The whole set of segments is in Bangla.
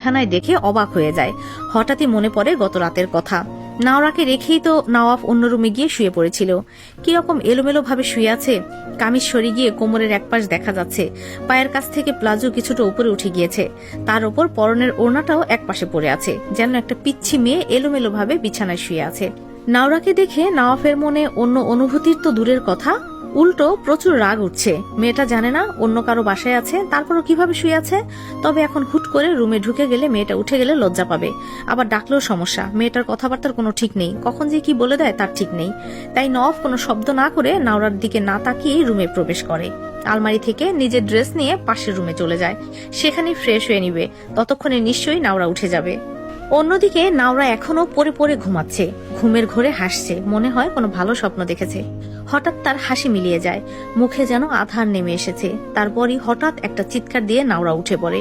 বিছানায় দেখে অবাক হয়ে যায়। হঠাৎই মনে পড়ে গত রাতের কথা। নাওরাকে রেখেই তো নওয়াব অন্য রুমে গিয়ে শুয়ে পড়েছিল। কিরকম এলোমেলো ভাবে শুয়ে আছে, কামিজ সরে গিয়ে কোমরের একপাশ দেখা যাচ্ছে, পায়ের কাছ থেকে প্লাজো কিছুটা উপরে উঠে গিয়েছে, তার উপর পরনের ওড়নাটাও একপাশে পড়ে আছে, যেন একটা পিচ্ছি মেয়ে এলোমেলো ভাবে বিছানায় শুয়ে আছে। নাওরাকে দেখে নওয়াবের মনে অন্য অনুভূতির তো দূরের কথা, উল্টো প্রচুর রাগ উঠছে। মেয়েটা জানে না অন্য কারো বাসায় আছে, তারপরও কিভাবে শুয়ে আছে। তবে এখন হুট করে রুমে ঢুকে গেলে, মেয়েটা উঠে গেলে লজ্জা পাবে, আবার ডাকলেও সমস্যা। মেয়েটার কথাবার্তার কোনো ঠিক নেই, কখন যে কি বলে দেয় তার ঠিক নেই। তাই নওয়াব কোনো শব্দ না করে নাওরার দিকে না তাকিয়েই রুমে প্রবেশ করে। আলমারি থেকে নিজের ড্রেস নিয়ে পাশের রুমে চলে যায়, সেখানে ফ্রেশ হয়ে নিবে। ততক্ষণে নিশ্চয়ই নাওরা উঠে যাবে। অন্যদিকে নাওরা এখনো পড়ে পড়ে ঘুমাচ্ছে, ঘুমের ঘোরে হাসছে, মনে হয় কোনো ভালো স্বপ্ন দেখেছে। হঠাৎ তার হাসি মিলিয়ে যায়, মুখে যেন আধার নেমে এসেছে। তারপরই হঠাৎ একটা চিৎকার দিয়ে নাওরা উঠে পড়ে।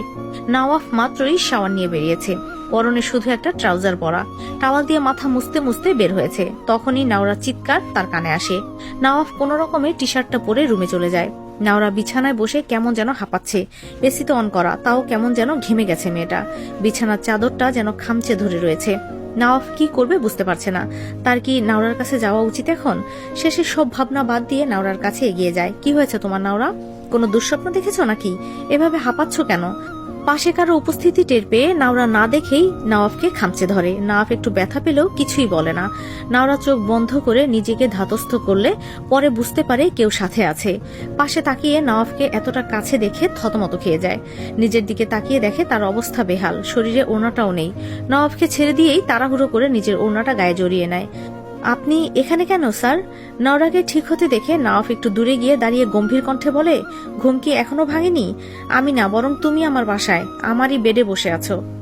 নওয়াব মাত্রই শাওয়ার নিয়ে বেরিয়েছে, পরনে শুধু একটা ট্রাউজার পরা, টাওয়াল দিয়ে মাথা মুছতে মুছতে বের হয়েছে। তখনই নাওরার চিৎকার তার কানে আসে। নওয়াব কোনো রকমে টি শার্টটা পরে রুমে চলে যায়। নাওরা বিছানায় বসে কেমন যেন হাঁপাচ্ছে, এসি তো অন করা, তাও কেমন যেন ঘেমে গেছে মেয়েটা। বিছানার চাদরটা যেন খামচে ধরে রয়েছে। নওয়াব কি করবে বুঝতে পারছে না। তার কি নাওরার কাছে যাওয়া উচিত এখন? শেষে সব ভাবনা বাদ দিয়ে নাওরার কাছে এগিয়ে যায়। কি হয়েছে তোমার নাওরা? কোনো দুঃস্বপ্ন দেখেছো নাকি? এভাবে হাঁপাচ্ছ কেন? পাশে কারো উপস্থিতি টের পেয়ে নাওরা না দেখেই নওয়াবকে খামচে ধরে। নওয়াব একটু ব্যথা পেলেও কিছুই বলে না। নাওরা চোখ বন্ধ করে নিজেকে ধাতস্থ করলে পরে বুঝতে পারে কেউ সাথে আছে। পাশে তাকিয়ে নওয়াবকে এতটা কাছে দেখে থতমত খেয়ে যায়। নিজের দিকে তাকিয়ে দেখে তার অবস্থা বেহাল, শরীরে ওড়নাটাও নেই। নওয়াবকে ছেড়ে দিয়েই তাড়াহুড়ো করে নিজের ওড়নাটা গায়ে জড়িয়ে নেয়। আপনি এখানে কেন স্যার? নওরাকে ঠিক হতে দেখে নওয়াব একটু দূরে গিয়ে দাঁড়িয়ে গম্ভীর কণ্ঠে বলে, ঘুম কি এখনো ভাঙেনি? আমি না, বরং তুমি আমার বাসায় আমারই বেডে বসে আছো।